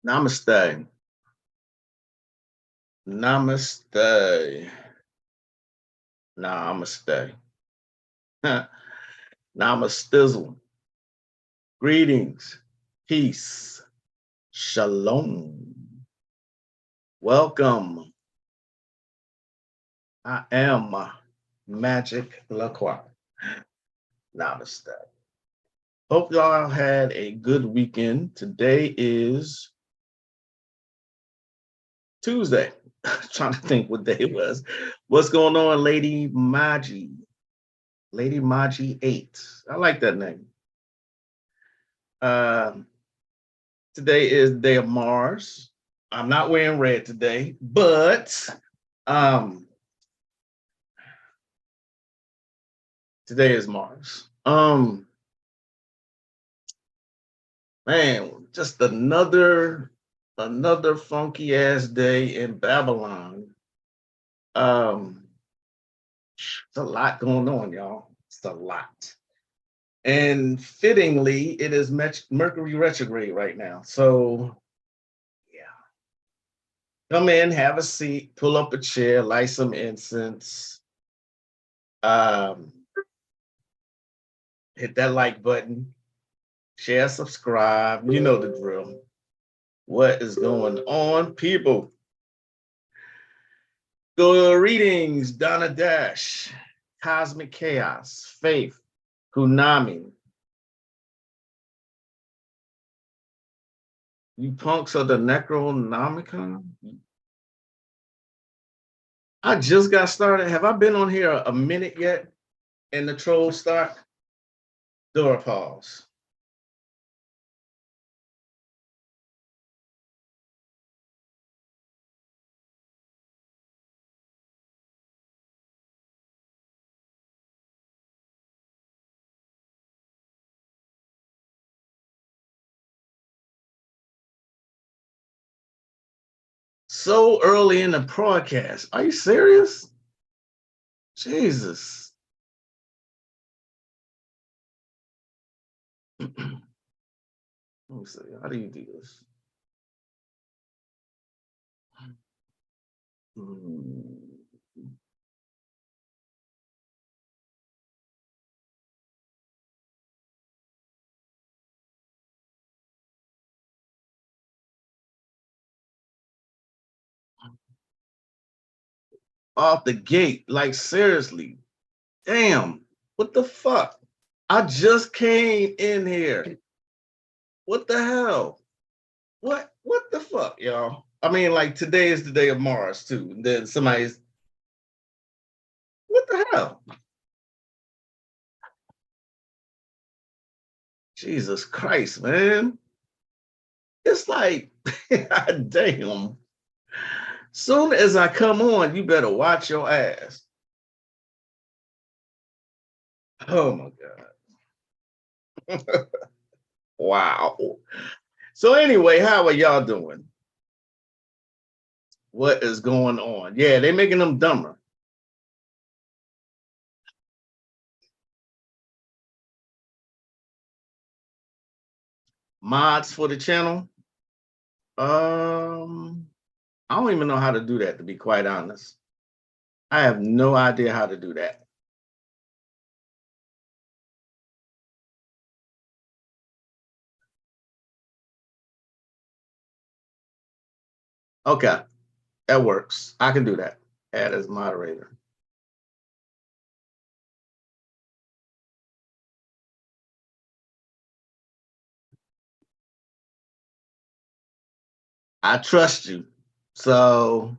Namaste. Namaste. Namaste. Namastizzle. Greetings. Peace. Shalom. Welcome. I am Magic LaCroix. Namaste. Hope y'all had a good weekend. Today is Tuesday. Trying to think what day it was. What's going on, Lady Maji? Lady Maji 8. I like that name. Uh, Today is the day of Mars. I'm not wearing red today, but um, today is Mars. Man, just another funky ass day in Babylon. Um, it's a lot going on, y'all. It's a lot. And fittingly, it is Mercury retrograde right now. So, yeah, come in, have a seat, pull up a chair, light some incense, um, hit that like button, share, subscribe. You know the drill. What is going on, people? Greetings, Donna Dash, Cosmic Chaos, Faith, Kunami. You punks are the Necronomicon. I just got started. Have I been on here a minute yet? And the trolls start? Door pause. So early in the broadcast. Are you serious? Jesus. Let me see. How do you do this? Hmm. Off the gate. Like, seriously. Damn. What the fuck? I just came in here. What the hell? What the fuck, y'all? I mean, like today is the day of Mars too. And then somebody's what the hell? Jesus Christ, man. It's like, damn. Soon as I come on, you better watch your ass. Oh my God. Wow. So anyway, how are y'all doing? What is going on? Yeah, they're making them dumber. Mods for the channel. I don't even know how to do that, to be quite honest. I have no idea how to do that. Okay, that works. I can do that. Add as moderator. I trust you. So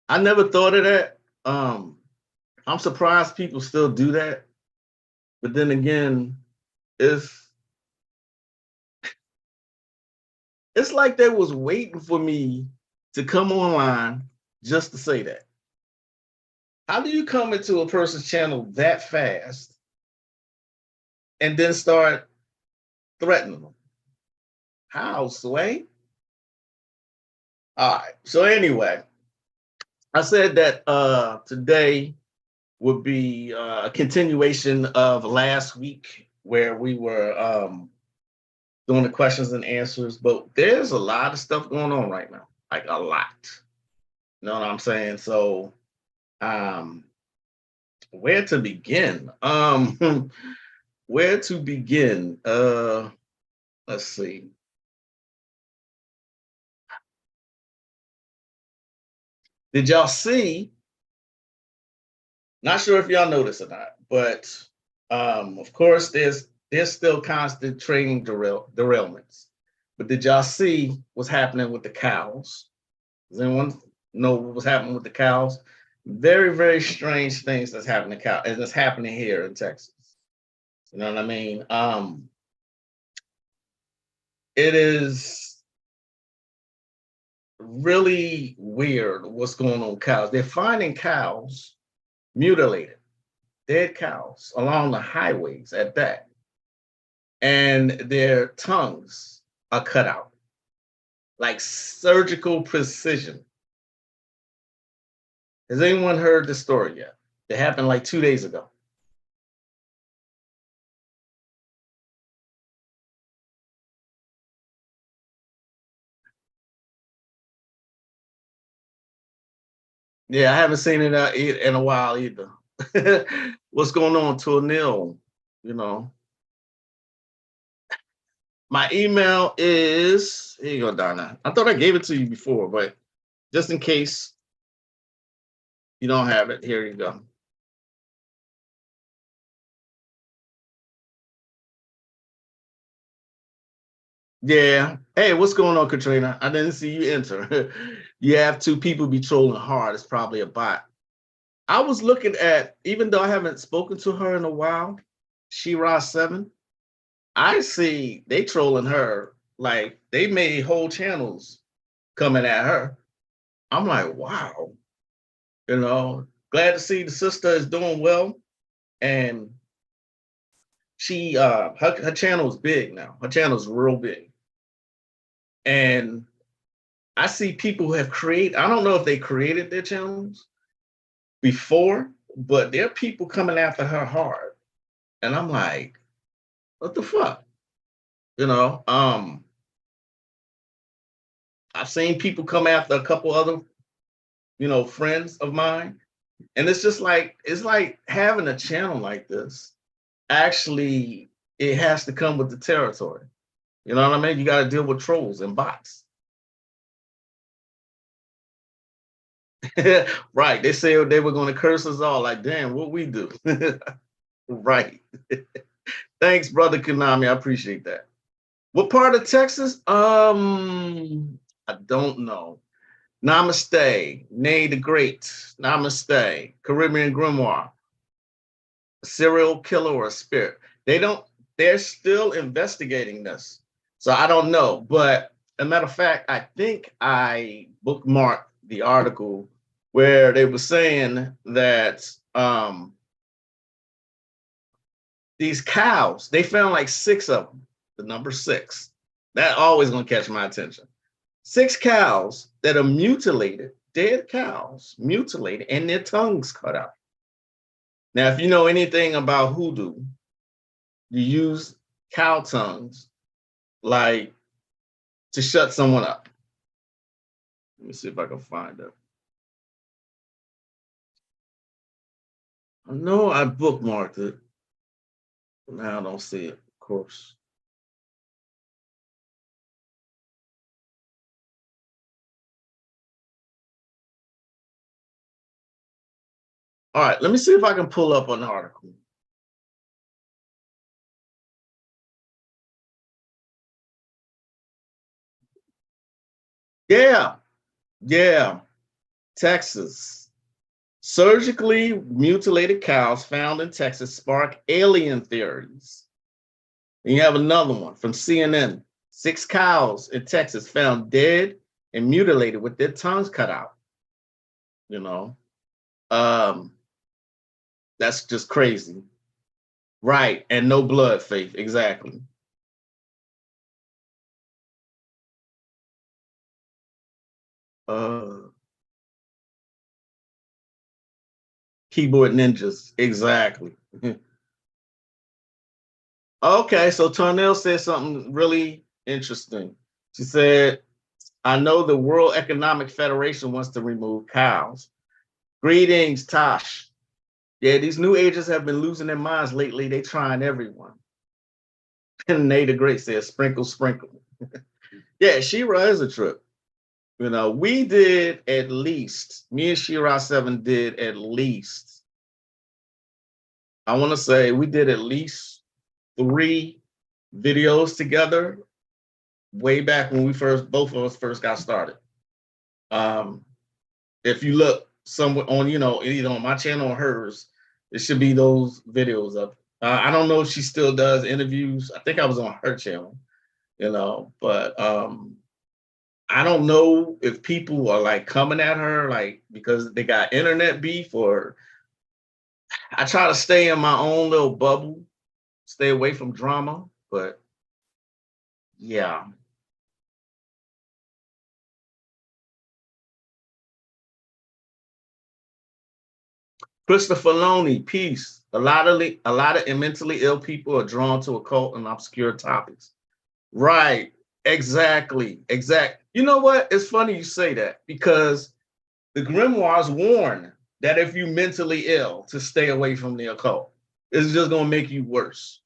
I never thought of that. I'm surprised people still do that. But then again, it's it's like they was waiting for me to come online just to say that. How do you come into a person's channel that fast and then start threatening them? How, Sway? All right. So anyway, I said that today would be a continuation of last week where we were doing the questions and answers. But there's a lot of stuff going on right now, like a lot. You know what I'm saying? So, um, where to begin? Where to begin? Let's see. Did y'all see? Not sure if y'all noticed or not, but of course, there's still constant training derailments. But did y'all see what's happening with the cows? Does anyone know what was happening with the cows? Very, very strange things that's happening to cows, and it's happening here in Texas. You know what I mean? It is really weird what's going on with cows. They're finding cows mutilated, dead cows along the highways at that, and their tongues are cut out like surgical precision. Has anyone heard this story yet? It happened like 2 days ago. Yeah, I haven't seen it in a while either. What's going on, Tornil? You know, my email is here. You go, Donna. I thought I gave it to you before, but just in case you don't have it, here you go. Yeah. Hey, what's going on, Katrina? I didn't see you enter. You have two people be trolling hard. It's probably a bot. I was looking at, even though I haven't spoken to her in a while, Shira7, I see they trolling her. Like they made whole channels coming at her. I'm like, wow, glad to see the sister is doing well. And she her channel is big now. Her channel is real big. And I see people who have created, I don't know if they created their channels before, but there are people coming after her hard. And I'm like, what the fuck? You know, I've seen people come after a couple other, friends of mine. And it's just like, it's like having a channel like this. Actually, it has to come with the territory. You know what I mean? You got to deal with trolls and bots. Right. They said they were going to curse us all. Like, damn, what we do. Right. Thanks, brother Konami. I appreciate that. What part of Texas? I don't know. Namaste, Nay the Great. Namaste, Caribbean Grimoire, a serial killer or a spirit. They don't. They're still investigating this, so I don't know. But a matter of fact, I think I bookmarked the article where they were saying that these cows, they found like six of them. The number six. That always gonna catch my attention. Six cows that are mutilated, dead cows, mutilated, and their tongues cut out. Now, if you know anything about hoodoo, you use cow tongues like to shut someone up. Let me see if I can find it. I know I bookmarked it. Now I don't see it, of course. All right, let me see if I can pull up an article. Yeah, yeah. Texas. Surgically mutilated cows found in Texas spark alien theories. And you have another one from CNN. Six cows in Texas found dead and mutilated with their tongues cut out. You know, um, that's just crazy. Right. And no blood, Faith. Exactly. Uh, Keyboard ninjas. Exactly. Okay. So Tarnell said something really Interesting. She said, I know the World Economic Federation wants to remove cows. Greetings, Tosh. Yeah, these new agents have been losing their minds lately. They trying everyone. And Nate the Great says, sprinkle, sprinkle. Yeah, She-Ra is a trip. You know, we did at least, me and She-Ra 7 did at least, I want to say we did at least 3 videos together way back when both of us first got started. If you look somewhere on, either on my channel or hers, it should be those videos up. I don't know if she still does interviews. I think I was on her channel, but I don't know if people are like coming at her like because they got internet beef, or I try to stay in my own little bubble, stay away from drama, but yeah. Christopher Loney, peace. A lot of mentally ill people are drawn to occult and obscure topics. Right. Exactly. You know what? It's funny you say that because the grimoires warn that if you're mentally ill, to stay away from the occult. It's just gonna make you worse.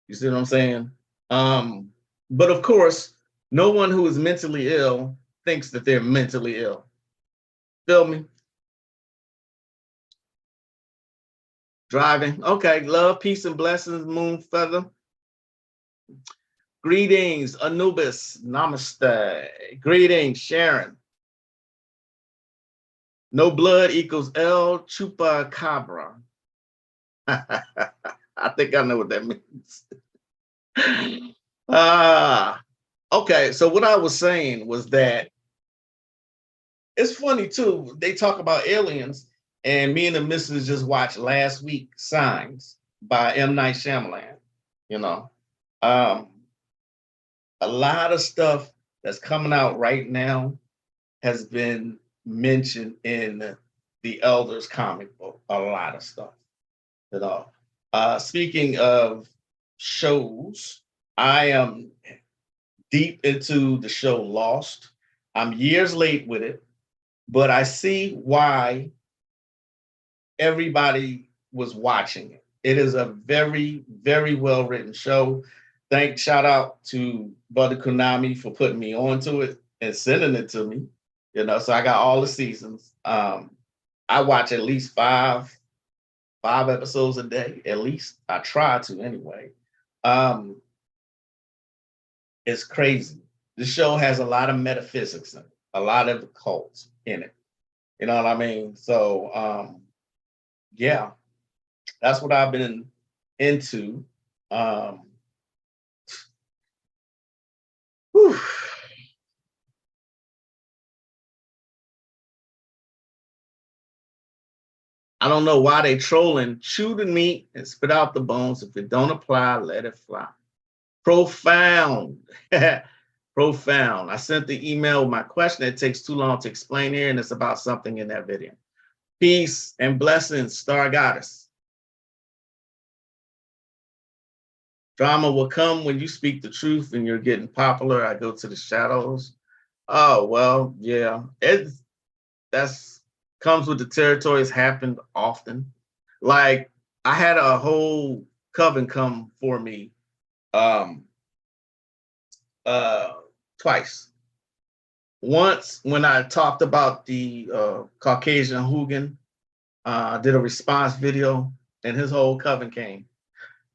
You see what I'm saying? But of course, no one who is mentally ill thinks that they're mentally ill. Feel me? Driving. Okay. Love, peace, and blessings, Moon Feather. Greetings, Anubis. Namaste. Greetings, Sharon. No blood equals El Chupacabra. I think I know what that means. Okay, so what I was saying was that it's funny too. They talk about aliens, and me and the missus just watched last week Signs by M. Night Shyamalan. You know, um, a lot of stuff that's coming out right now has been mentioned in the Elders comic book. A lot of stuff. You know, speaking of shows, I am deep into the show Lost. I'm years late with it, but I see why everybody was watching it. It is a very, very well written show. Shout out to Brother Konami for putting me onto it and sending it to me. So I got all the seasons. I watch at least five episodes a day, at least. I try to anyway. It's crazy. The show has a lot of metaphysics in it, a lot of cults in it. You know what I mean? So yeah, that's what I've been into. Whew. I don't know why they trolling. Chew the meat and spit out the bones. If it don't apply, let it fly. Profound. Profound. I sent the email with my question. It takes too long to explain here, and it's about something in that video. Peace and blessings, Star Goddess. Drama will come when you speak the truth and you're getting popular. I go to the shadows. Oh, well, yeah. That's comes with the territory. It's happened often. Like I had a whole coven come for me um twice. Once when I talked about the Caucasian Hugin, I did a response video and his whole coven came.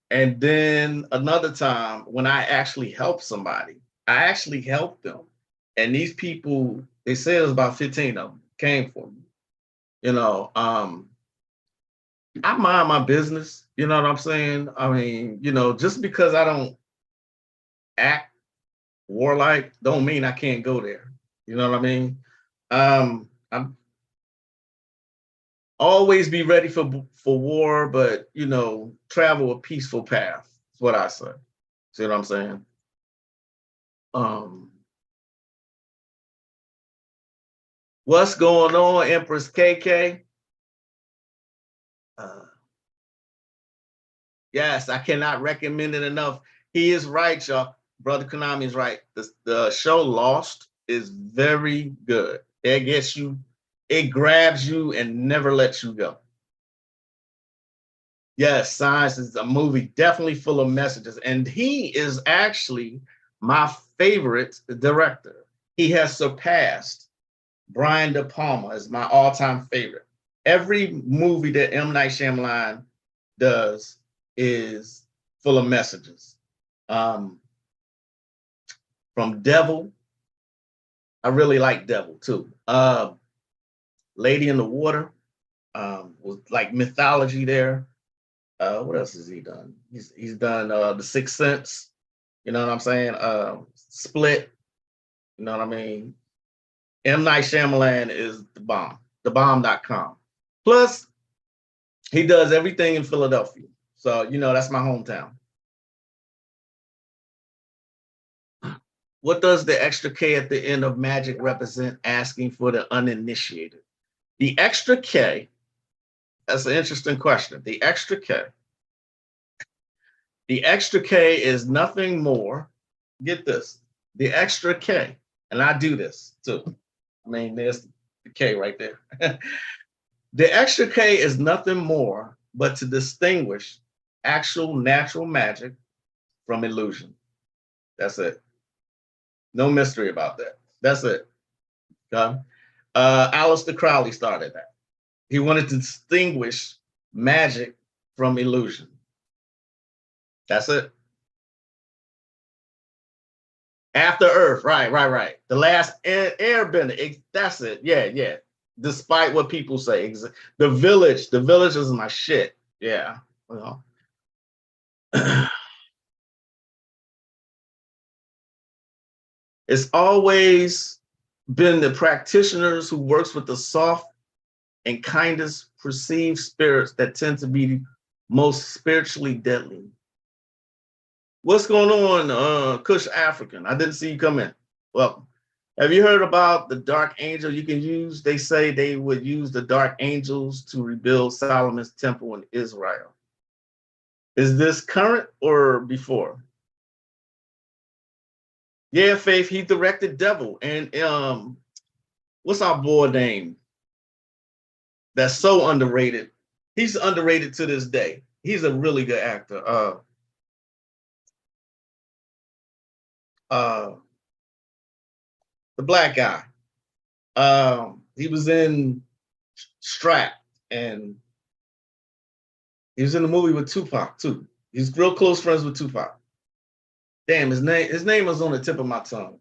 And then another time when I actually helped somebody, I actually helped them. And these people, they said it was about 15 of them came for me. I mind my business. You know what I'm saying? I mean, just because I don't act warlike don't mean I can't go there. You know what I mean? I'm always be ready for war, but travel a peaceful path. That's what I say. See what I'm saying? Um, what's going on, Empress KK? Yes, I cannot recommend it enough. He is right, y'all. Brother Konami is right. The show Lost is very good. It gets you, it grabs you and never lets you go. Yes, Science is a movie definitely full of messages. And he is actually my favorite director. He has surpassed Brian De Palma as my all-time favorite. Every movie that M. Night Shyamalan does is full of messages. Um, from Devil, I really like Devil too. Lady in the Water was like mythology there. What else has he done? He's done The Sixth Sense. You know what I'm saying? Split. You know what I mean? M. Night Shyamalan is the bomb. Thebomb.com. Plus, he does everything in Philadelphia. So, you know, that's my hometown. What does the extra K at the end of Magic represent? Asking for the uninitiated. The extra K, that's an interesting question. The extra K is nothing more. Get this. The extra K, and I do this too. I mean, there's the K right there. The extra K is nothing more but to distinguish actual natural magic from illusion. That's it. No mystery about that. That's it. Okay? Aleister Crowley started that. He wanted to distinguish magic from illusion. That's it. After Earth, right. The last airbender. That's it. Yeah. Despite what people say, the village is my shit. Yeah. Well, it's always been the practitioners who works with the soft and kindest perceived spirits that tend to be most spiritually deadly. What's going on, Kush African? I didn't see you come in. Well, have you heard about the dark angel you can use? They say they would use the dark angels to rebuild Solomon's temple in Israel. Is this current or before? Yeah, Faith, he directed Devil. And what's our boy name? That's so underrated. He's underrated to this day. He's a really good actor. The black guy. He was in Strap, and he was in the movie with Tupac too. He's real close friends with Tupac. Damn, his name was on the tip of my tongue.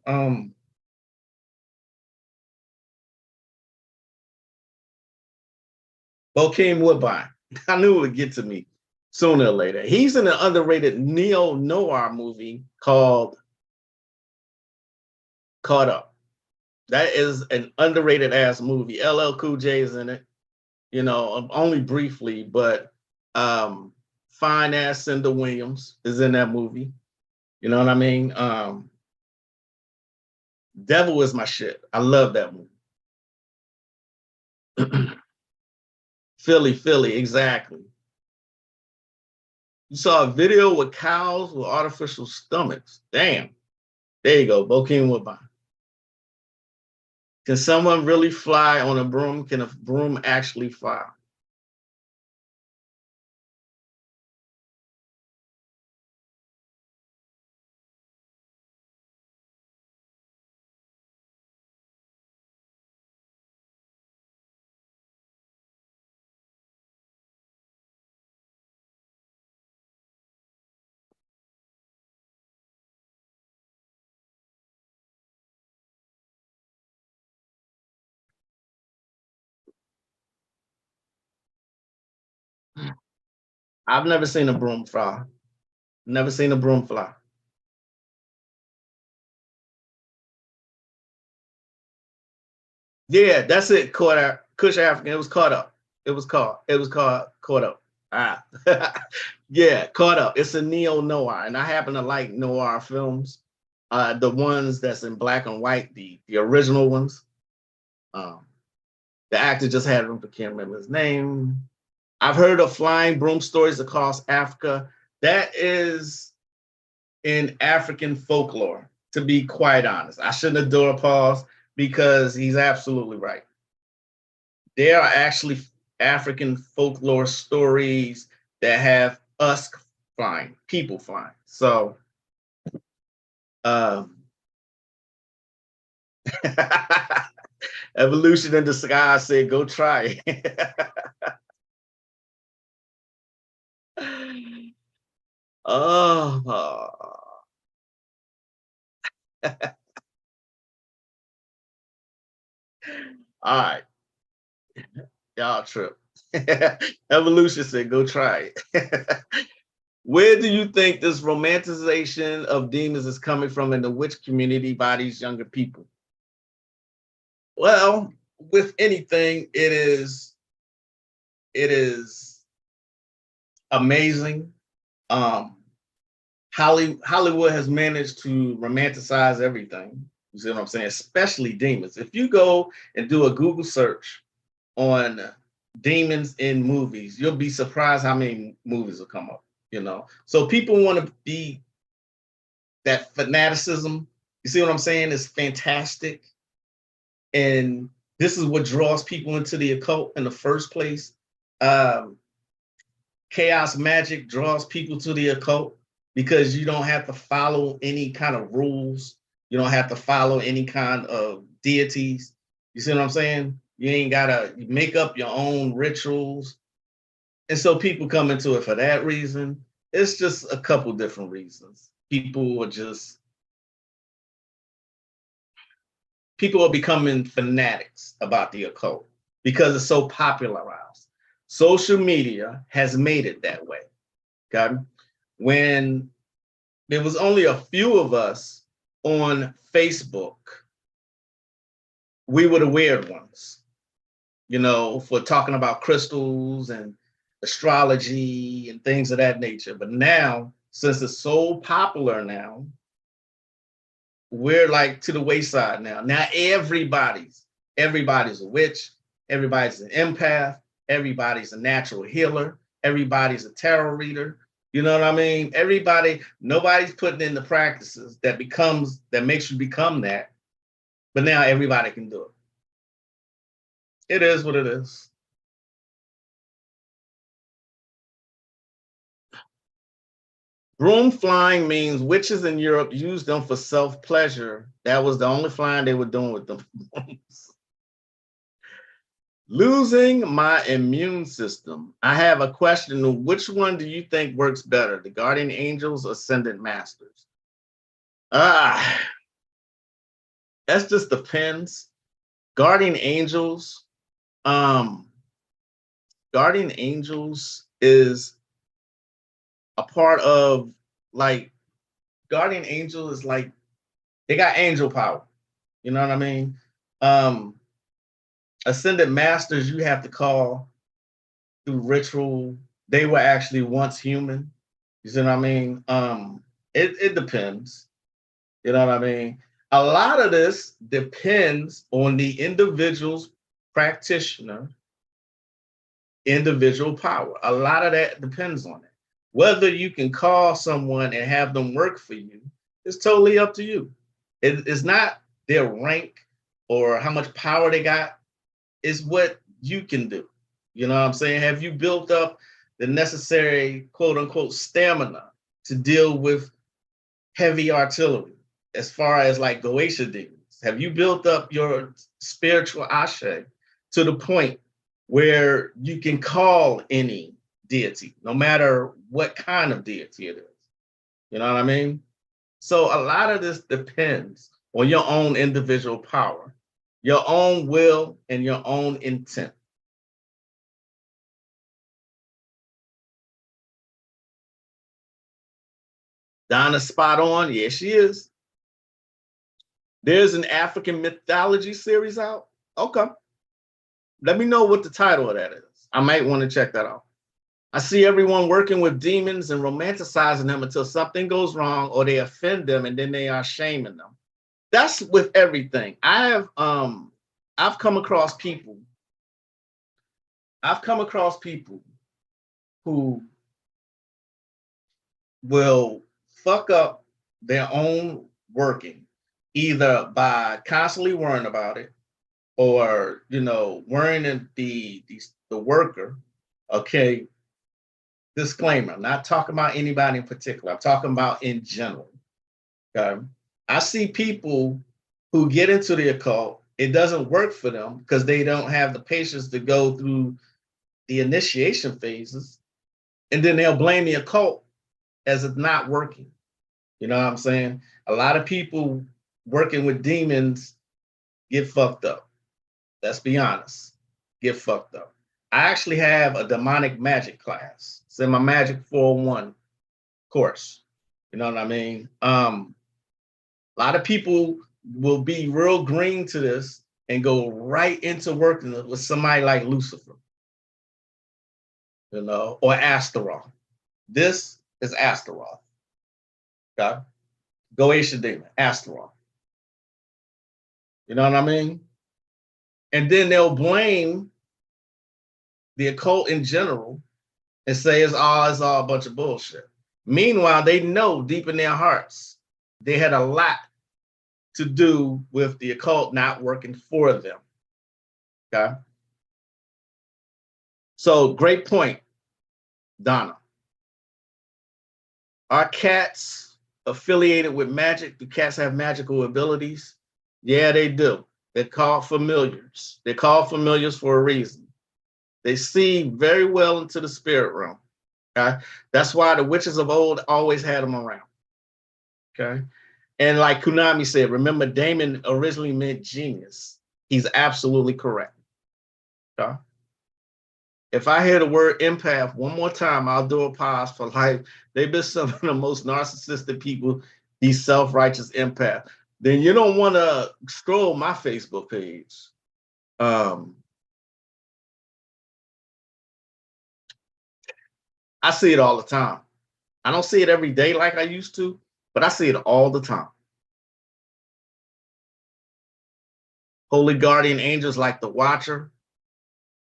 Bokeem Woodbine. I knew it would get to me sooner or later. He's in an underrated neo-noir movie called Caught Up. That is an underrated ass movie. LL Cool J is in it, you know, only briefly, but fine ass Cinda Williams is in that movie. You know what I mean? Devil is my shit. I love that movie. Philly, exactly. You saw a video with cows with artificial stomachs. Damn. There you go, Bokeem Woodbine. Can someone really fly on a broom? Can a broom actually fly? I've never seen a broom fly. Never seen a broom fly. Yeah, that's it. Kush African. It was caught up. It was called caught up. Ah, yeah, caught up. It's a neo noir, and I happen to like noir films. The ones that's in black and white, the original ones. Um, the actor just had him, but can't remember his name. I've heard of flying broom stories across Africa. That is in African folklore, to be quite honest. I shouldn't have done a pause because he's absolutely right. There are actually African folklore stories that have us flying, people flying. So, um, Evolution in the Sky said, go try it. Oh, all right. Y'all trip. Evolution said, go try it. Where do you think this romanticization of demons is coming from, and the which community by these younger people? Well, with anything, it is amazing. Um, Hollywood has managed to romanticize everything. You see what I'm saying? Especially demons. If you go and do a Google search on demons in movies, you'll be surprised how many movies will come up. So people want to be that fanaticism. You see what I'm saying? Is fantastic, and this is what draws people into the occult in the first place. Um, Chaos magic draws people to the occult because you don't have to follow any kind of rules. You don't have to follow any kind of deities. You see what I'm saying? You ain't gotta make up your own rituals. And so people come into it for that reason. It's just a couple different reasons. People are becoming fanatics about the occult because it's so popularized. Social media has made it that way. Okay. When there was only a few of us on Facebook, we were the weird ones, for talking about crystals and astrology and things of that nature. But now, since it's so popular now, we're like to the wayside now. Now everybody's a witch, everybody's an empath, everybody's a natural healer, everybody's a tarot reader. You know what I mean? Nobody's putting in the practices that makes you become that. But now everybody can do it. It is what it is. Broom flying means witches in Europe used them for self-pleasure. That was the only flying they were doing with them. Losing my immune system. I have a question. Which one do you think works better, the guardian angels or ascendant masters? That just depends. Guardian angels, guardian angels is a part of, like, guardian angel is like, they got angel power. You know what I mean? Ascendant masters, you have to call through ritual. They were actually once human. You see what I mean? It depends. You know what I mean? A lot of this depends on the individual's practitioner, individual power. A lot of that depends on it. Whether you can call someone and have them work for you is totally up to you. It's not their rank or how much power they got. It's what you can do. You know what I'm saying? Have you built up the necessary, quote unquote, stamina to deal with heavy artillery as far as like Goetia demons? Have you built up your spiritual ashe to the point where you can call any deity, no matter what kind of deity it is? You know what I mean? So a lot of this depends on your own individual power, your own will, and your own intent. Donna's spot on. Yes, she is. There's an African mythology series out. Okay. Let me know what the title of that is. I might want to check that out. I see everyone working with demons and romanticizing them until something goes wrong or they offend them and then they are shaming them. That's with everything. I've come across people. I've come across people who will fuck up their own working, either by constantly worrying about it or, worrying the worker. Okay, disclaimer, I'm not talking about anybody in particular. I'm talking about in general. Okay. I see people who get into the occult, it doesn't work for them because they don't have the patience to go through the initiation phases, and then they'll blame the occult as it's not working. You know what I'm saying? A lot of people working with demons get fucked up. Let's be honest, get fucked up. I actually have a demonic magic class. It's in my Magic 401 course. You know what I mean? A lot of people will be real green to this and go right into working with somebody like Lucifer, or Astaroth. This is Astaroth. Okay? Goetia demon, Astaroth. You know what I mean? And then they'll blame the occult in general and say it's all a bunch of bullshit. Meanwhile, they know deep in their hearts they had a lot to do with the occult not working for them. Okay. So great point, Donna. Are cats affiliated with magic? Do cats have magical abilities? Yeah, they do. They're called familiars. They're called familiars for a reason. They see very well into the spirit realm. Okay. That's why the witches of old always had them around. Okay. And like Kunami said, remember, Damon originally meant genius. He's absolutely correct. Okay. If I hear the word empath one more time, I'll do a pause for life. They've been some of the most narcissistic people, these self-righteous empaths. Then you don't want to scroll my Facebook page. I see it all the time. I don't see it every day like I used to, but I see it all the time. Holy guardian angels like the Watcher,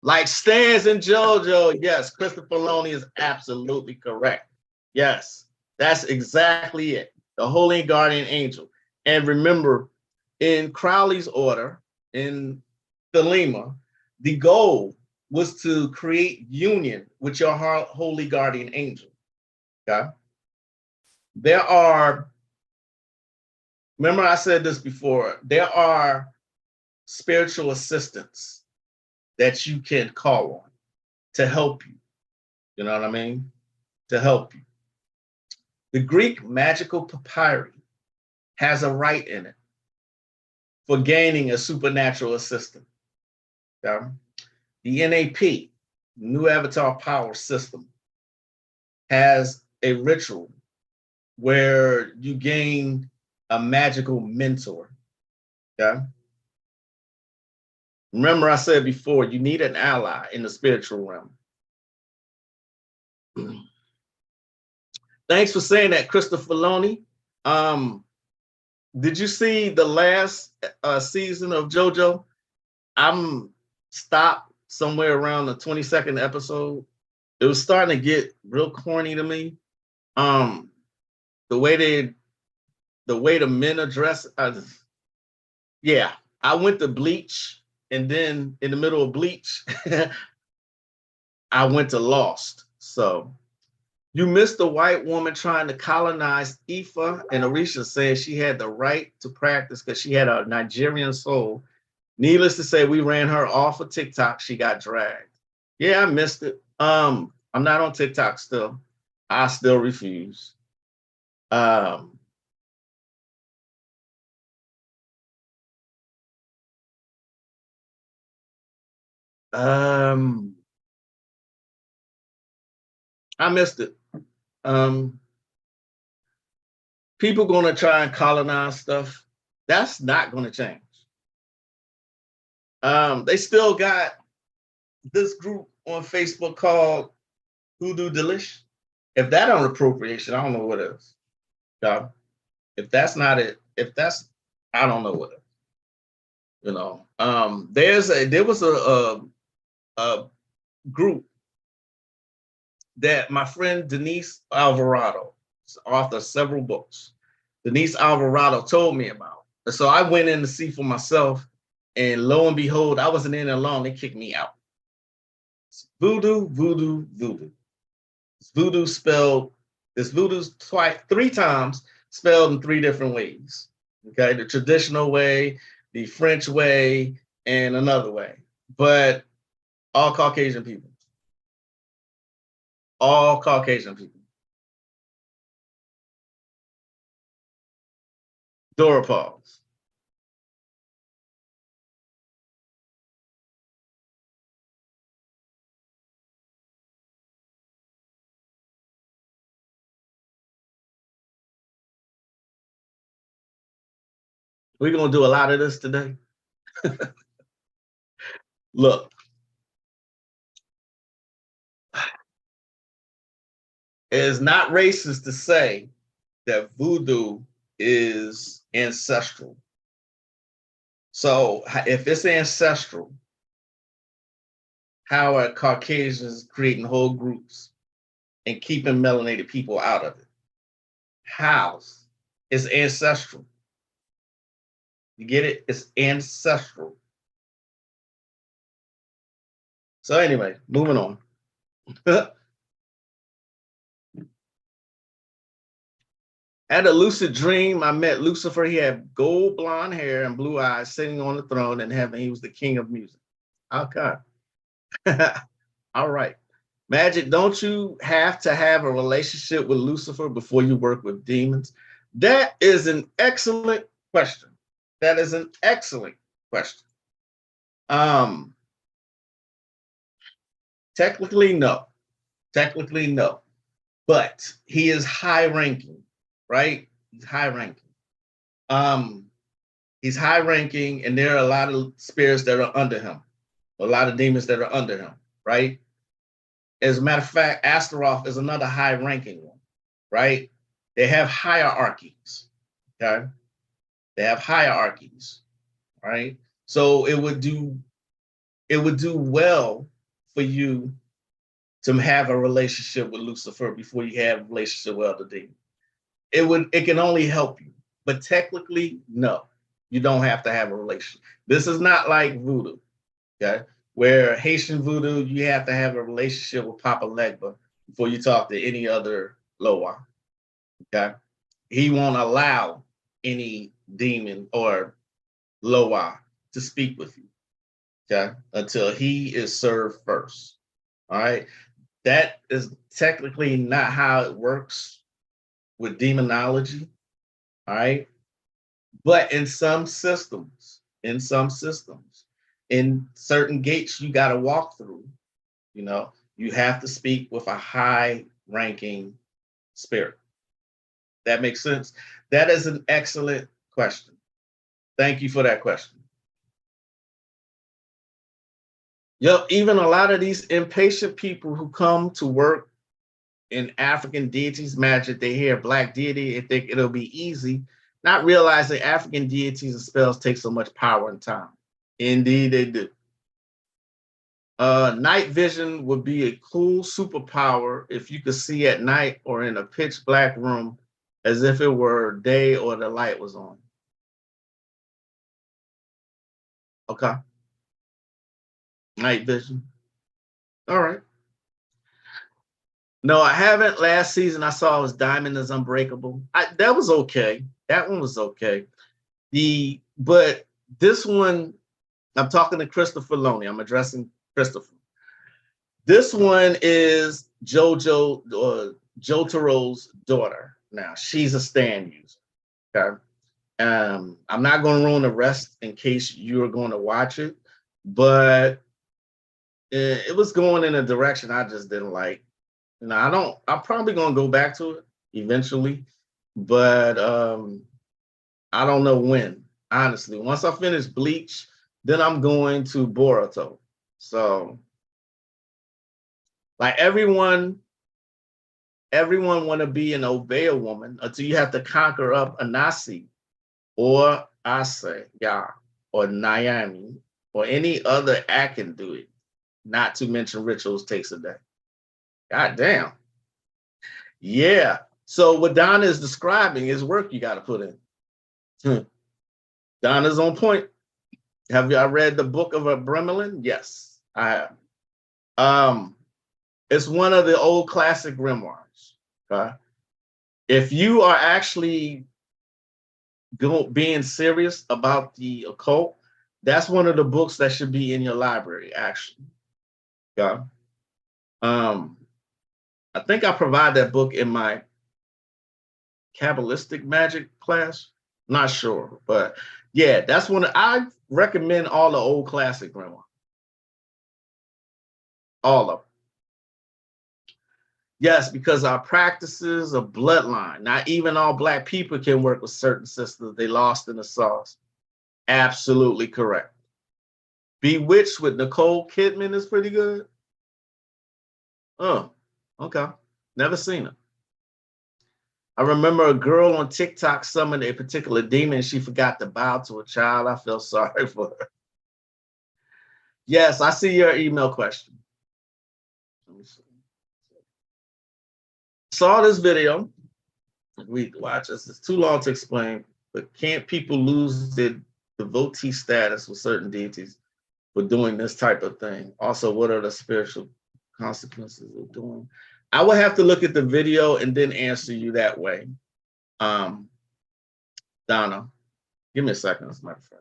like Stans and JoJo. Yes, Christopher Loney is absolutely correct. Yes, that's exactly it. The holy guardian angel. And remember, in Crowley's order, in Thelema, the goal was to create union with your holy guardian angel. Okay. Remember I said this before, there are spiritual assistants that you can call on to help you. You know what I mean? To help you. The Greek magical papyri has a right in it for gaining a supernatural assistant. Okay? The NAP, New Avatar Power System, has a ritual where you gain a magical mentor. Okay? Remember I said before, you need an ally in the spiritual realm. Thanks for saying that, Christopher Loney. Did you see the last season of JoJo? I'm stopped somewhere around the 22nd episode. It was starting to get real corny to me. The way the men address, yeah. I went to Bleach, and then in the middle of Bleach, I went to Lost. So you missed the white woman trying to colonize Ifa, and Orisha said she had the right to practice because she had a Nigerian soul. Needless to say, we ran her off of TikTok. She got dragged. Yeah, I missed it. I'm not on TikTok still. I still refuse. I missed it. People gonna try and colonize stuff. That's not gonna change. They still got this group on Facebook called Hoodoo Delish. If that on appropriation, I don't know what is. Yeah. If that's not it, I don't know what it is. You know, there was a group that my friend Denise Alvarado, author of several books, Denise Alvarado told me about. So I went in to see for myself, and lo and behold, I wasn't in there long. They kicked me out. It's voodoo, voodoo, voodoo. It's voodoo spelled. It's voodoo twice, 3 times spelled in 3 different ways. Okay, the traditional way, the French way, and another way. But all Caucasian people. All Caucasian people. Dora pause. We're gonna do a lot of this today. Look, it is not racist to say that voodoo is ancestral. So if it's ancestral, how are Caucasians creating whole groups and keeping melanated people out of it? How? It's ancestral. You get it? It's ancestral. So anyway, moving on. Had a lucid dream. I met Lucifer. He had gold blonde hair and blue eyes, sitting on the throne in heaven. He was the king of music. Okay. All right. Magick, don't you have to have a relationship with Lucifer before you work with demons? That is an excellent question. That is an excellent question. Um, Technically, no. Technically, no. But he is high ranking, right? He's high ranking. Um, he's high ranking, and there are a lot of spirits that are under him, a lot of demons that are under him, right? As a matter of fact, Astaroth is another high ranking one, right? They have hierarchies, okay? They have hierarchies, right? So it would do well for you to have a relationship with Lucifer before you have a relationship with other demons. It can only help you, but technically, no, you don't have to have a relationship. This is not like voodoo, okay? Where Haitian voodoo, you have to have a relationship with Papa Legba before you talk to any other Loa, okay? He won't allow any demon or Loa to speak with you, okay? Until he is served first, all right? That is technically not how it works with demonology, all right? But in some systems, in certain gates you got to walk through, you have to speak with a high ranking spirit. That makes sense. That is an excellent question. Thank you for that question. Yep, even a lot of these impatient people who come to work in African deities magic, they hear black deity and think it'll be easy, not realizing African deities and spells take so much power and time. Indeed, they do. Night vision would be a cool superpower if you could see at night or in a pitch black room as if it were day or the light was on. Okay. Night vision. All right. No, I haven't. Last season I saw was Diamond is Unbreakable. That was okay. That one was okay. But this one, I'm talking to Christopher Loney. I'm addressing Christopher. This one is Jotaro's daughter. Now she's a stand user. Okay. I'm not going to ruin the rest in case you're going to watch it, but it was going in a direction I just didn't like. I'm probably going to go back to it eventually, but I don't know when. Honestly, once I finish Bleach, then I'm going to Boruto. So, like everyone want to be and obey a woman until you have to conquer up a Nasi or Ase, yeah, or Naomi, or any other Akin do it. Not to mention rituals takes a day. God damn. Yeah. So what Donna is describing is work you got to put in. Donna's on point. Have you read the book of Bremelin? Yes, I have. It's one of the old classic grimoires. Okay? If you are actually being serious about the occult, that's one of the books that should be in your library, actually. Yeah. I think I provide that book in my Kabbalistic magic class. Not sure, but yeah, that's one. I recommend all the old classic grimoire. All of them. Yes, because our practices of bloodline. Not even all Black people can work with certain systems. They lost in the sauce. Absolutely correct. Bewitched with Nicole Kidman is pretty good. Oh, okay. Never seen it. I remember a girl on TikTok summoned a particular demon and she forgot to bow to a child. I feel sorry for her. Yes, I see your email question. Let me see. Saw this video. We watch this. It's too long to explain, but can't people lose their devotee status with certain deities for doing this type of thing? Also, what are the spiritual consequences of doing? I would have to look at the video and then answer you that way. Donna, give me a second, as a matter of fact.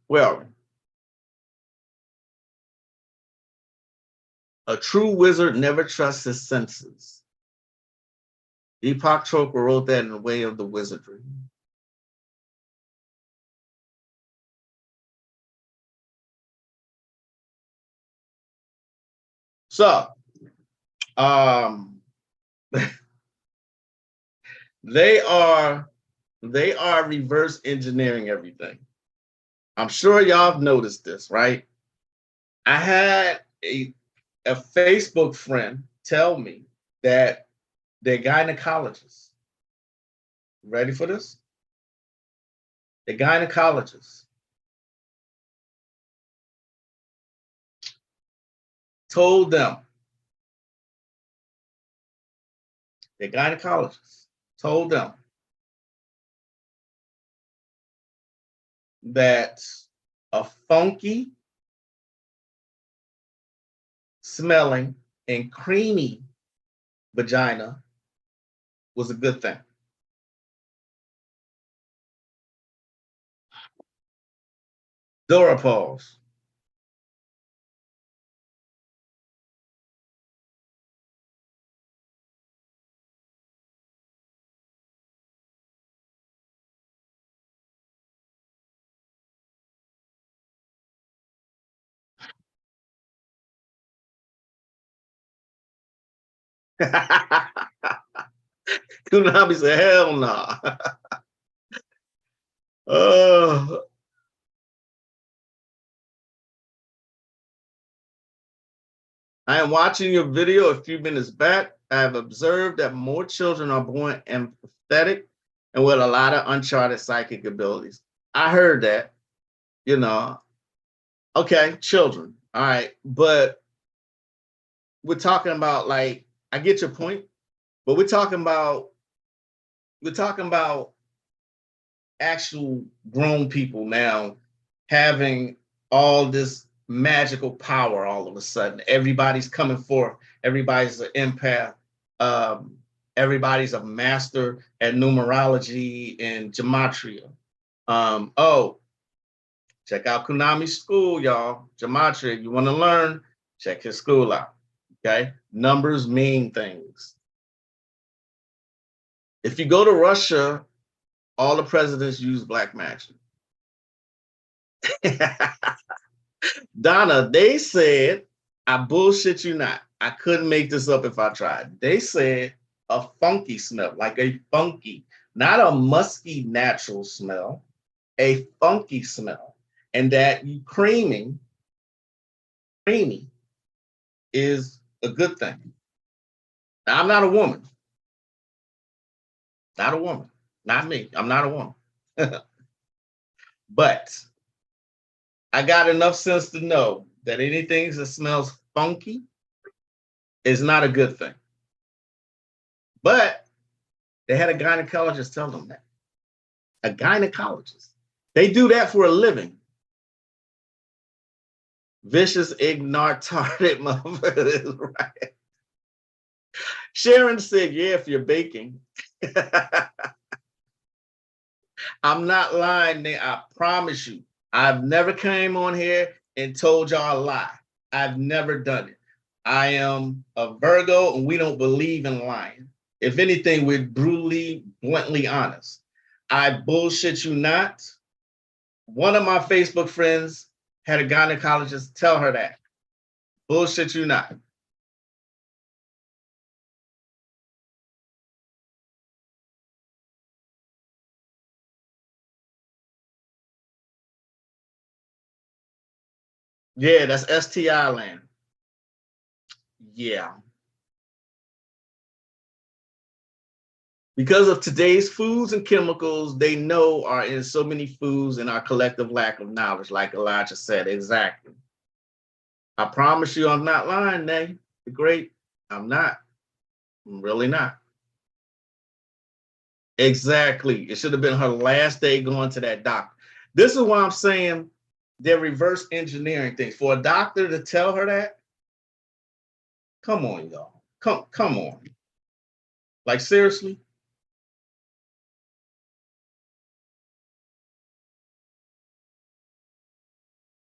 Well, a true wizard never trusts his senses. Deepak Chopra wrote that in The Way of the Wizardry. So, they are reverse engineering everything. I'm sure y'all have noticed this, right? I had a Facebook friend tell me that they're gynecologists. Ready for this? The gynecologist told them, the gynecologist told them that a funky smelling and creamy vagina was a good thing. Dora pause. Kunami said, hell no. Nah. I am watching your video a few minutes back. I have observed that more children are born empathetic and with a lot of uncharted psychic abilities. I heard that, you know. Okay, children. All right. But we're talking about, like, I get your point, but we're talking about actual grown people now having all this magical power all of a sudden. Everybody's coming forth. Everybody's an empath. Everybody's a master at numerology and gematria. Oh, check out Kunami's school, y'all. Gematria. You want to learn? Check his school out. Okay, numbers mean things. If you go to Russia, all the presidents use black magic. Donna, they said, I bullshit you not. I couldn't make this up if I tried. They said a funky smell, like a funky, not a musky natural smell, a funky smell. And that you creamy is a good thing. Now, I'm not a woman. Not a woman. Not me. I'm not a woman. But I got enough sense to know that anything that smells funky is not a good thing. But they had a gynecologist tell them that. A gynecologist. They do that for a living. Vicious, ignorant, retarded motherfucker. Right. Sharon said, yeah, if you're baking. I'm not lying, I promise you. I've never came on here and told y'all a lie. I've never done it. I am a Virgo and we don't believe in lying. If anything, we're brutally, bluntly honest. I bullshit you not. One of my Facebook friends had a gynecologist tell her that. Bullshit you not. Yeah, that's STI land. Yeah. Because of today's foods and chemicals they know are in so many foods and our collective lack of knowledge, like Elijah said, exactly. I promise you I'm not lying, Nay, the great. I'm not. I'm really not. Exactly. It should have been her last day going to that doctor. This is why I'm saying they're reverse engineering things. For a doctor to tell her that, come on, y'all. Come on. Like, seriously?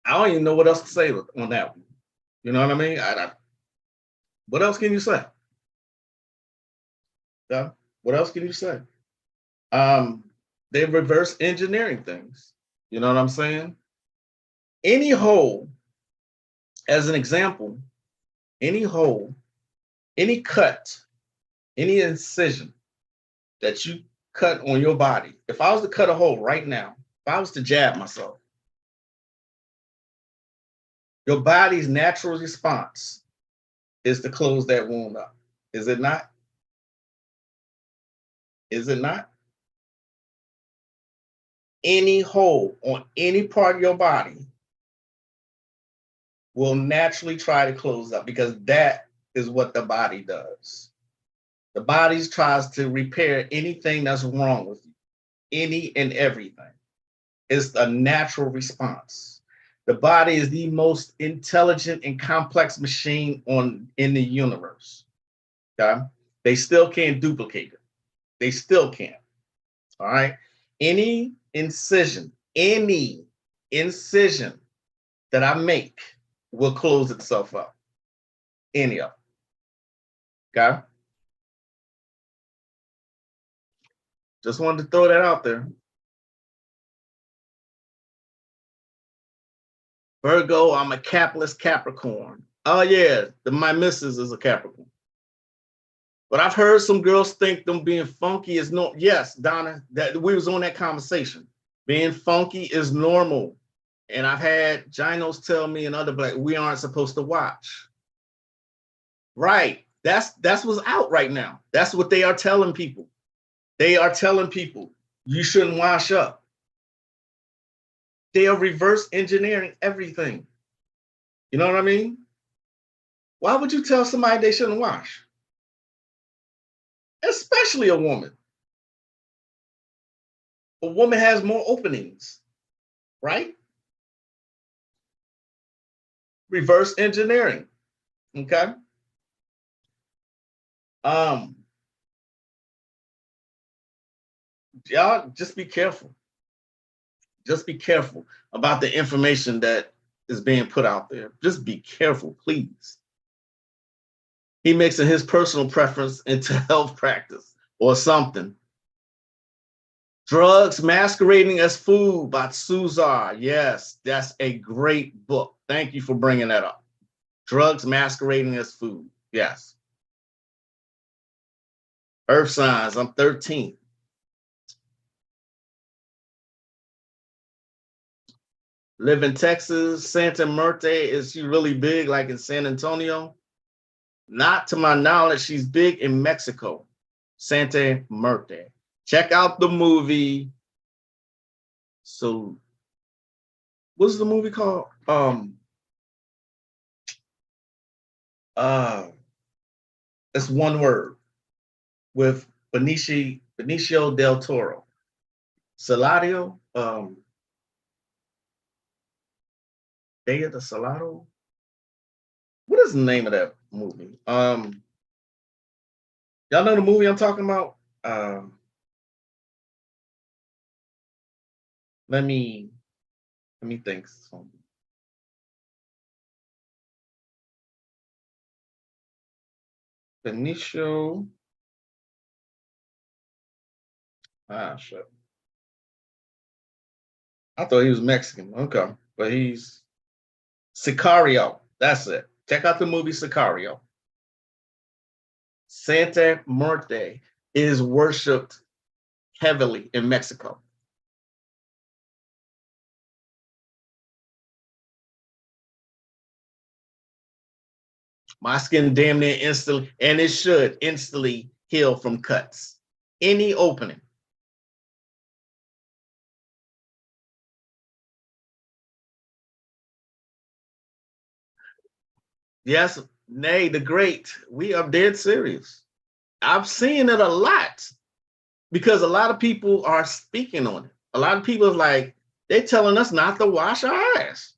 I don't even know what else to say on that one. You know what I mean? What else can you say? Yeah. What else can you say? They reverse engineering things. You know what I'm saying? Any hole, as an example, any hole, any cut, any incision that you cut on your body, if I was to cut a hole right now, if I was to jab myself, your body's natural response is to close that wound up. Is it not? Is it not? Any hole on any part of your body will naturally try to close up because that is what the body does. The body tries to repair anything that's wrong with you, any and everything. It's a natural response. The body is the most intelligent and complex machine in the universe. Okay? They still can't duplicate it. They still can't. All right. Any incision that I make will close itself up. Any of them. Okay. Just wanted to throw that out there. Virgo, I'm a capless Capricorn. Oh yeah, my missus is a Capricorn. But I've heard some girls think them being funky is no. Yes, Donna, that we was on that conversation. Being funky is normal. And I've had Ginos tell me and other black, we aren't supposed to watch. Right. That's what's out right now. That's what they are telling people. They are telling people you shouldn't wash up. They are reverse engineering everything. You know what I mean? Why would you tell somebody they shouldn't wash? Especially a woman. A woman has more openings, right? Reverse engineering. Okay. Y'all just be careful. Just be careful about the information that is being put out there. Just be careful, please. He mixing his personal preference into health practice or something. Drugs Masquerading as Food by Suzar. Yes, that's a great book. Thank you for bringing that up. Drugs Masquerading as Food. Yes. Earth signs, I'm 13. Live in Texas. Santa Muerte, is she really big like in San Antonio? Not to my knowledge. She's big in Mexico. Santa Muerte. Check out the movie. So, what's the movie called? Uh, it's one word with Benicio del Toro. Salario, Day of the Salado. What is the name of that movie? Y'all know the movie I'm talking about? Let me think. Benicio. Shit. I thought he was Mexican. Okay, but he's Sicario. That's it. Check out the movie Sicario. Santa Muerte is worshipped heavily in Mexico. My skin damn near instantly, and it should instantly heal from cuts. Any opening. Yes, nay, the great. We are dead serious. I've seen it a lot because a lot of people are speaking on it. A lot of people are like, they're telling us not to wash our ass.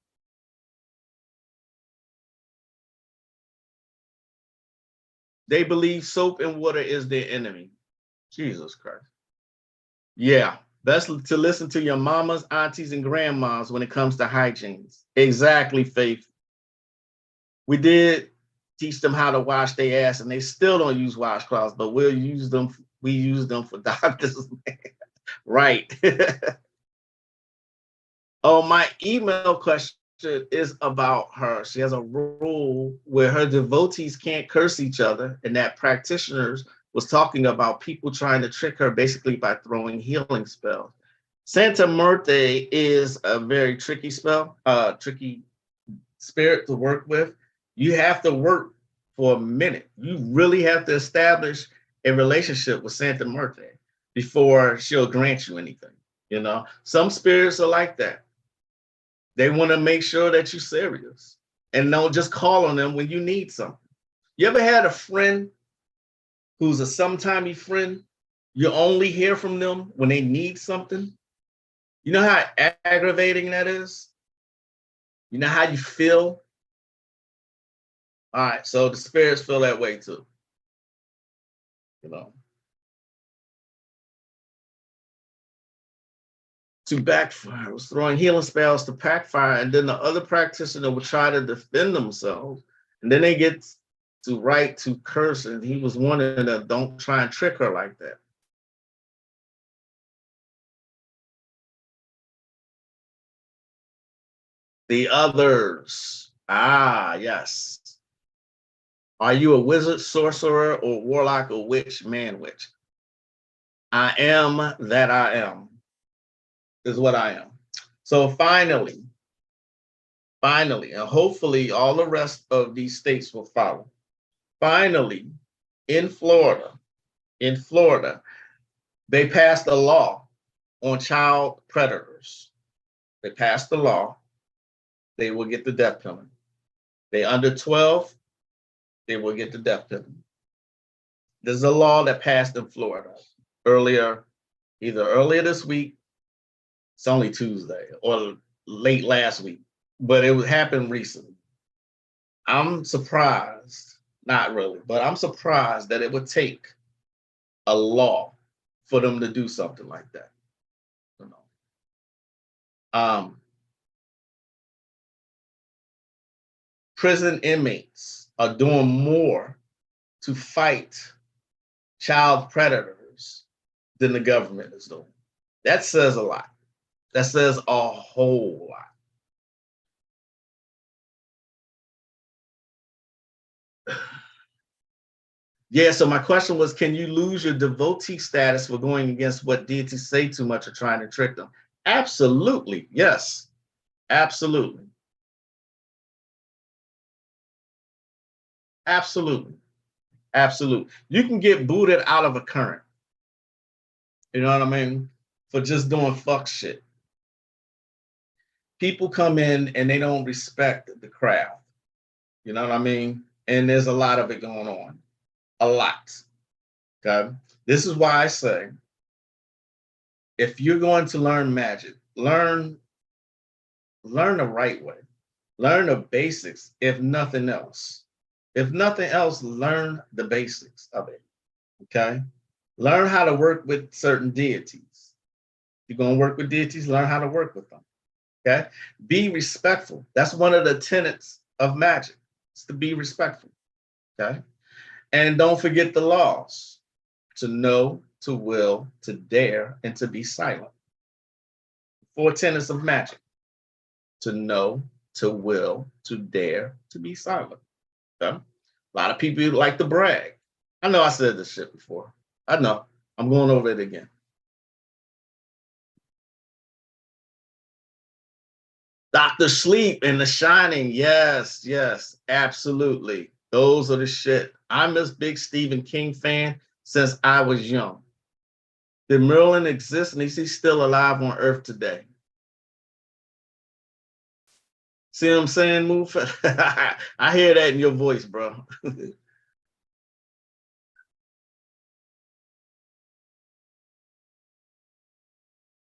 They believe soap and water is their enemy. Jesus Christ. Yeah, best to listen to your mamas, aunties, and grandmas when it comes to hygiene. Exactly, Faith. We did teach them how to wash their ass, and they still don't use washcloths, but we'll use them. We use them for doctors. Right. Oh, my email question is about her. She has a rule where her devotees can't curse each other, and that practitioners was talking about people trying to trick her basically by throwing healing spells. Santa Muerte is a very tricky spell, tricky spirit to work with. You have to work for a minute. You really have to establish a relationship with Santa Muerte before she'll grant you anything. You know, some spirits are like that. They want to make sure that you're serious and don't just call on them when you need something. You ever had a friend who's a sometimey friend? You only hear from them when they need something. You know how aggravating that is? You know how you feel? All right, so the spirits feel that way too. You know, to backfire. Was throwing healing spells to backfire, and then the other practitioner would try to defend themselves, and then they get to right to curse, and he was warning them, don't try and trick her like that. The others. Ah, yes. Are you a wizard, sorcerer, or warlock, or witch, man, witch? I am that I am, is what I am. So finally, and hopefully all the rest of these states will follow. Finally, in Florida, in Florida, they passed a law on child predators. They passed the law. They will get the death penalty. They under 12, they will get the death penalty. There's a law that passed in Florida earlier, either earlier this week, it's only Tuesday, or late last week, but it happened recently. I'm surprised, not really, but I'm surprised that it would take a law for them to do something like that. You know? Prison inmates are doing more to fight child predators than the government is doing. That says a lot. That says a whole lot. Yeah, so my question was, can you lose your devotee status for going against what deities say too much or trying to trick them? Absolutely, yes. Absolutely. Absolutely. Absolutely. You can get booted out of a current. You know what I mean? For just doing fuck shit. People come in and they don't respect the craft. You know what I mean? And there's a lot of it going on. A lot. Okay. This is why I say if you're going to learn magic, learn the right way. Learn the basics, if nothing else. If nothing else, learn the basics of it. Okay. Learn how to work with certain deities. You're going to work with deities, learn how to work with them. Okay. Be respectful. That's one of the tenets of magic. It's to be respectful. Okay. And don't forget the laws: to know, to will, to dare, and to be silent. 4 tenets of magic: to know, to will, to dare, to be silent. Okay? A lot of people like to brag. I know I said this shit before. I know. I'm going over it again. Dr. Sleep and The Shining. Yes, yes, absolutely. Those are the shit. I'm a big Stephen King fan since I was young. Did Merlin exist and is he still alive on Earth today? See what I'm saying, Move? I hear that in your voice, bro.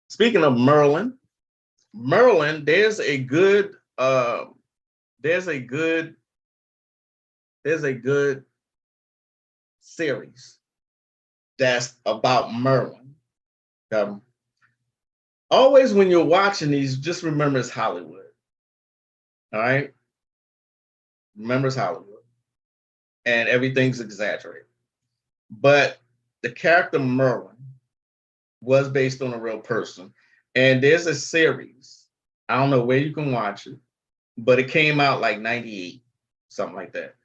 Speaking of Merlin, there's a good there's a good there's a good series that's about Merlin. Um, Always when you're watching these, just remember it's Hollywood. All right? Remember it's Hollywood. And everything's exaggerated. But the character Merlin was based on a real person. And there's a series. I don't know where you can watch it, but it came out like 98, something like that.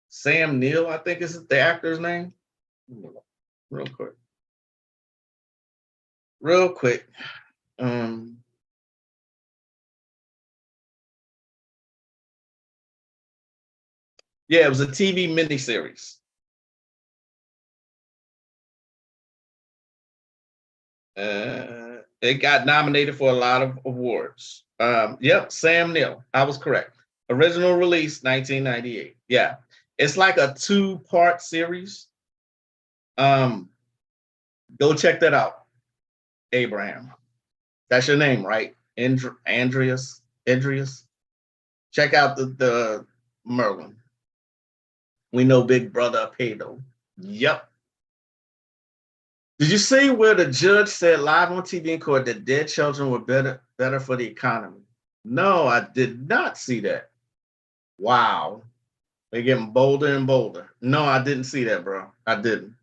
Sam Neill, I think is the actor's name. Real quick. Real quick. Yeah, it was a TV miniseries. It got nominated for a lot of awards. Yep, Sam Neill. I was correct. Original release 1998. Yeah, it's like a 2-part series. Um, Go check that out, Abraham. That's your name, right? Andreas. Check out the Merlin. We know Big Brother Pado. Yep. Did you see where the judge said live on TV in court that dead children were better for the economy? No, I did not see that. Wow. They're getting bolder and bolder. No, I didn't see that, bro. I didn't.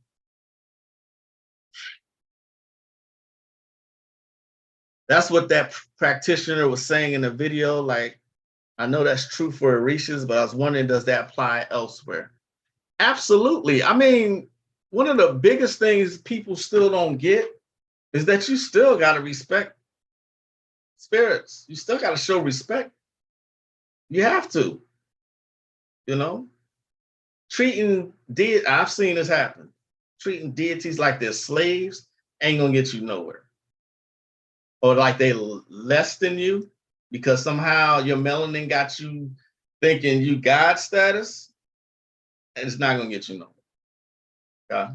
That's what that practitioner was saying in the video. Like, I know that's true for Orishas, but I was wondering, does that apply elsewhere? Absolutely. I mean, one of the biggest things people still don't get is that you still got to respect spirits. You still got to show respect. You have to, you know, I've seen this happen. Treating deities like they're slaves ain't gonna get you nowhere. Or like they less than you because somehow your melanin got you thinking you God status, and it's not gonna get you nowhere. Okay?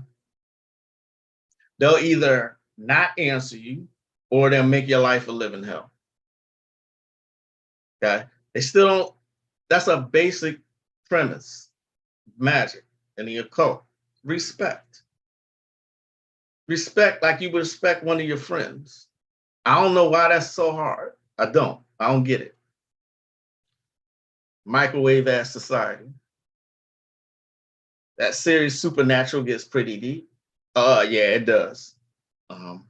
They'll either not answer you or they'll make your life a living hell. Okay? They still don't, that's a basic premise. Magic and the occult. Respect. Respect like you would respect one of your friends. I don't know why that's so hard. I don't get it. Microwave ass society. That series Supernatural gets pretty deep. Yeah, it does. The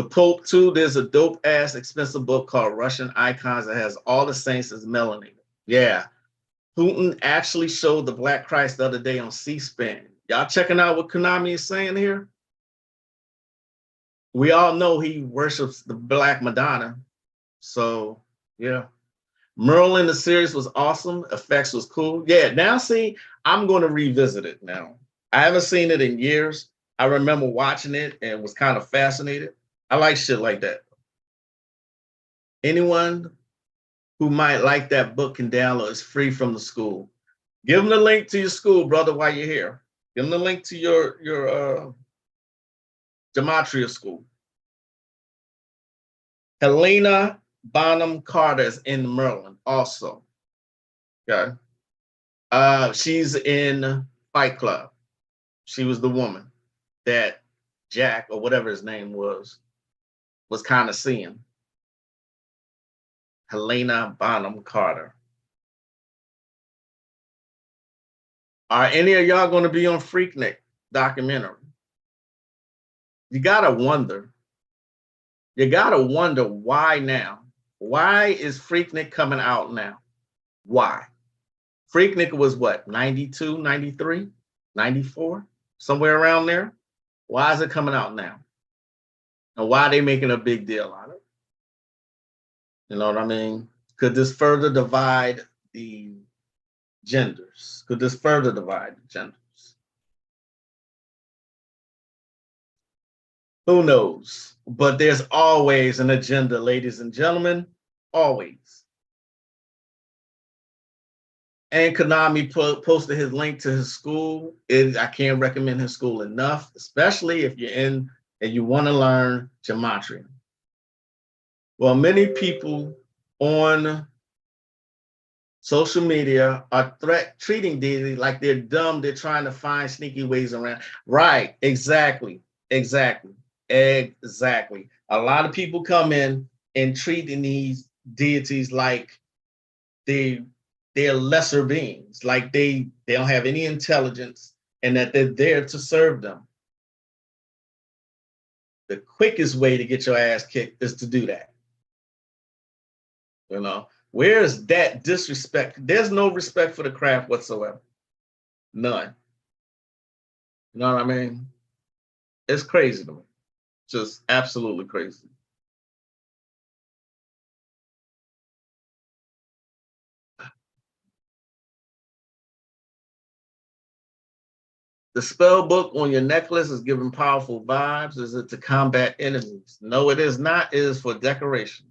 Pope too. There's a dope ass expensive book called Russian Icons that has all the saints as melanated. Yeah, Putin actually showed the Black Christ the other day on C-SPAN. Y'all checking out what Konami is saying here? We all know he worships the Black Madonna. So yeah. Merlin, the series was awesome. Effects was cool. Yeah, now see, I'm going to revisit it now. I haven't seen it in years. I remember watching it and was kind of fascinated. I like shit like that. Anyone who might like that book can download. It's free from the school. Give them the link to your school, brother, while you're here. Give them the link to your gematria school. Helena Bonham Carter is in Maryland also. Okay. She's in Fight Club. She was the woman that Jack, or whatever his name was kind of seeing. Helena Bonham Carter. Are any of y'all going to be on Freaknik documentary? You gotta wonder. You gotta wonder why now. Why is Freaknik coming out now? Why? Freaknik was what, 92, 93, 94, somewhere around there? Why is it coming out now? And why are they making a big deal out of it? You know what I mean? Could this further divide the genders? Could this further divide the genders? Who knows? But there's always an agenda, ladies and gentlemen. Always. And Konami posted his link to his school. I can't recommend his school enough, especially if you're in and you want to learn gematria. Well, many people on social media are treating deity like they're dumb. They're trying to find sneaky ways around. Right, exactly. A lot of people come in and treating these deities like they're lesser beings, like they don't have any intelligence and that they're there to serve them. The quickest way to get your ass kicked is to do that. You know, where is that disrespect? There's no respect for the craft whatsoever. None. You know what I mean? It's crazy to me. Just absolutely crazy. The spell book on your necklace is giving powerful vibes. Is it to combat enemies? No, it is not. It is for decoration.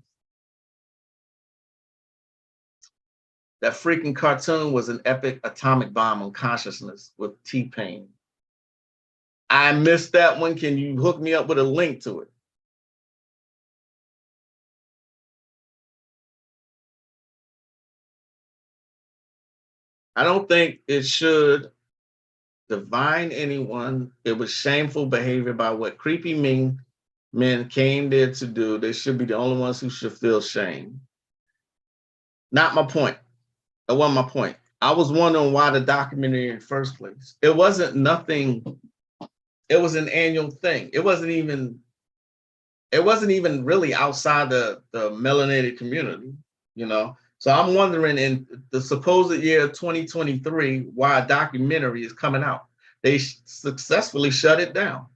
That freaking cartoon was an epic atomic bomb on consciousness with T-Pain. I missed that one. Can you hook me up with a link to it? I don't think it should divine anyone. It was shameful behavior by what creepy men came there to do. They should be the only ones who should feel shame. Not my point. That wasn't my point. I was wondering why the documentary in the first place. It wasn't nothing. It was an annual thing. It wasn't even really outside the melanated community, you know. So I'm wondering in the supposed year 2023 why a documentary is coming out. They successfully shut it down.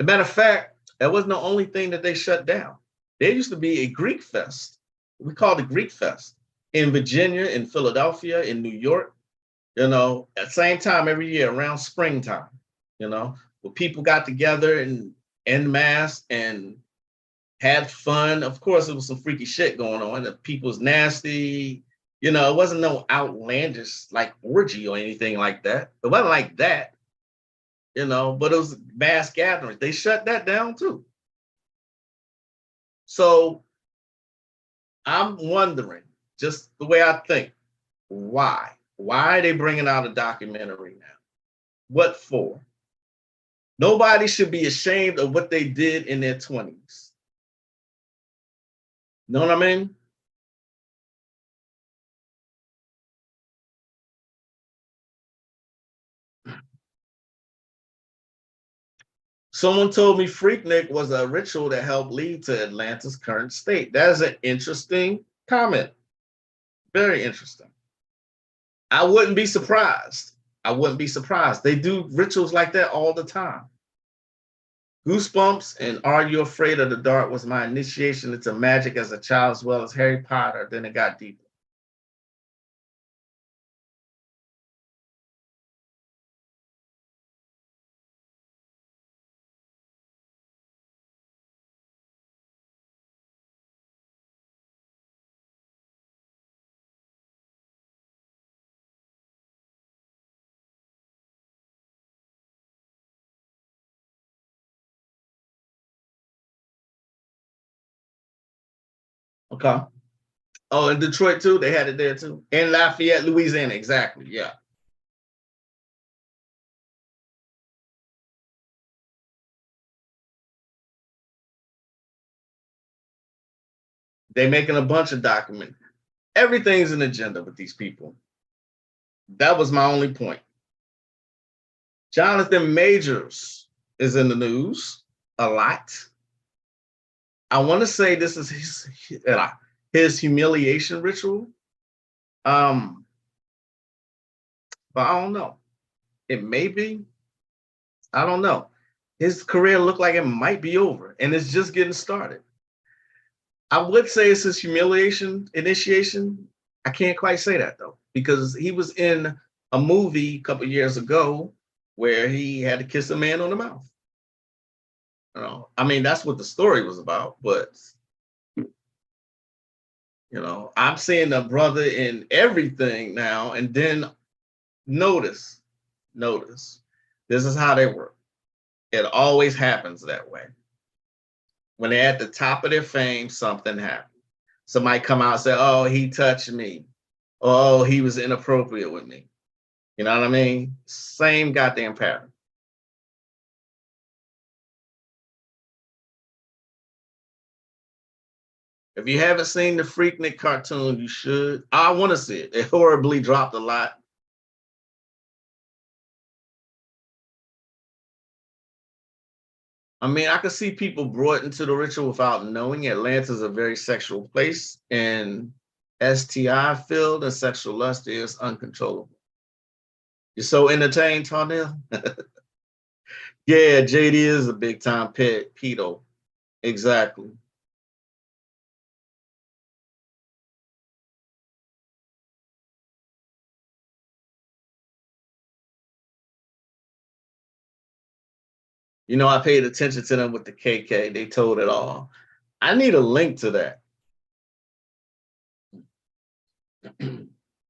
As a matter of fact, that wasn't the only thing that they shut down. There used to be a Greek fest. We called it Greek Fest in Virginia, in Philadelphia, in New York, you know, at the same time every year around springtime, you know, where people got together and en masse and had fun. Of course, it was some freaky shit going on. The people's nasty. You know, it wasn't no outlandish like orgy or anything like that. It wasn't like that, you know, but it was mass gatherings. They shut that down too. So I'm wondering, just the way I think, why? Why are they bringing out a documentary now? What for? Nobody should be ashamed of what they did in their 20s. Know what I mean? Someone told me Freaknik was a ritual that helped lead to Atlanta's current state. That is an interesting comment. Very interesting. I wouldn't be surprised. I wouldn't be surprised. They do rituals like that all the time. Goosebumps and Are You Afraid of the Dark was my initiation into magic as a child, as well as Harry Potter. Then it got deeper. Okay. Oh, in Detroit too, they had it there too. In Lafayette, Louisiana, exactly. Yeah. They making a bunch of documents. Everything's an agenda with these people. That was my only point. Jonathan Majors is in the news a lot. I want to say this is his humiliation ritual. Um, but I don't know. It may be. I don't know. His career looked like it might be over, and it's just getting started. I would say it's his humiliation initiation. I can't quite say that though, because he was in a movie a couple years ago where he had to kiss a man on the mouth. I mean, that's what the story was about. But I'm seeing a brother in everything now, and then notice, notice, this is how they work. It always happens that way. When they're at the top of their fame, something happens. Somebody come out and say, "Oh, he touched me," "Oh, he was inappropriate with me." You know what I mean? Same goddamn pattern. If you haven't seen the Freaknik cartoon, you should. I want to see it. It horribly dropped a lot. I mean, I could see people brought into the ritual without knowing. Atlanta's a very sexual place, and STI filled and sexual lust is uncontrollable. You're so entertained, Tarnell. Yeah, JD is a big time pet pedo. Exactly. I paid attention to them with the KK. They told it all. I need a link to that.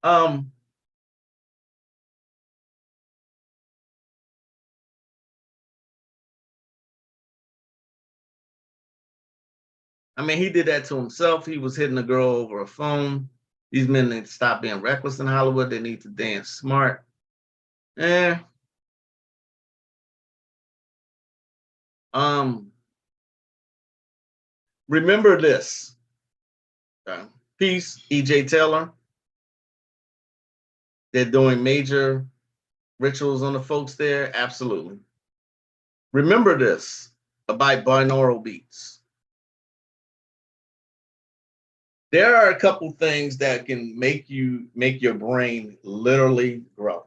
um, I mean, he did that to himself. He was hitting a girl over a phone. These men need to stop being reckless in Hollywood. They need to dance smart. Eh. Um, remember this. Peace, EJ Taylor. They're doing major rituals on the folks there. Absolutely. Remember this about binaural beats. There are a couple things that can make your brain literally grow.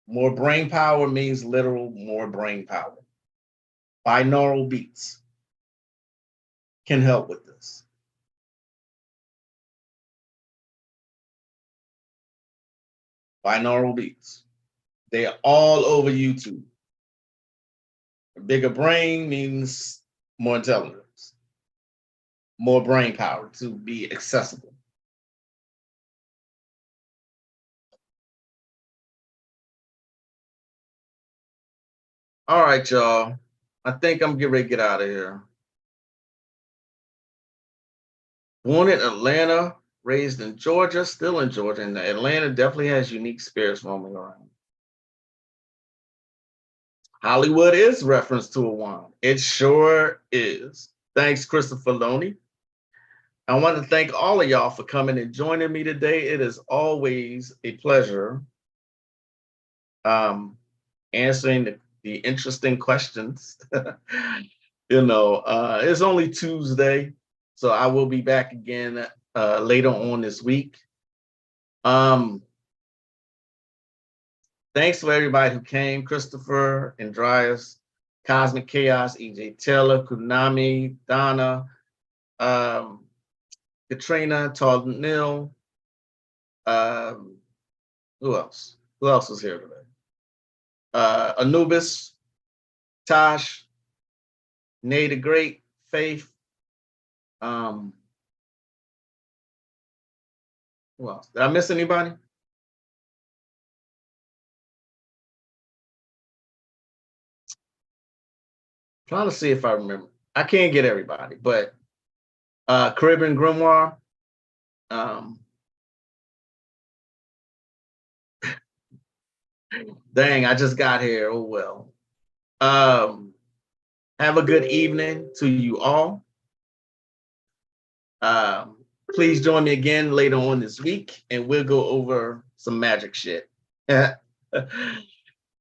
More brain power means literal more brain power. Binaural beats can help with this. Binaural beats. They are all over YouTube. A bigger brain means more intelligence, more brain power to be accessible. All right, y'all. I think I'm getting ready to get out of here. Born in Atlanta, raised in Georgia, still in Georgia, and Atlanta definitely has unique spirits roaming around. Hollywood is referenced to a wand. It sure is. Thanks, Christopher Loney. I want to thank all of y'all for coming and joining me today. It is always a pleasure um, answering the interesting questions. It's only Tuesday, so I will be back again later on this week. Um, Thanks for everybody who came: Christopher, Andreas, Cosmic Chaos, EJ Taylor, Kunami, Donna, um, Katrina, Todd Neal. Um, who else? Who else was here today? Anubis, Tosh, Nay the Great, Faith. Um, who else? Did I miss anybody? Trying to see if I remember. I can't get everybody, but Caribbean Grimoire, Um, dang, I just got here. Oh well. Um, have a good evening to you all. Um, please join me again later on this week, and we'll go over some magic shit.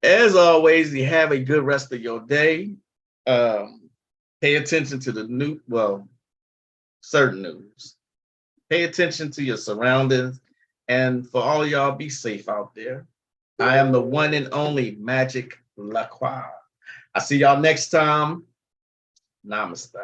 As always, you have a good rest of your day. Um, pay attention to the new, well, certain news. Pay attention to your surroundings. And for all y'all, be safe out there. I am the one and only Magic Lacroix. I see y'all next time. Namaste.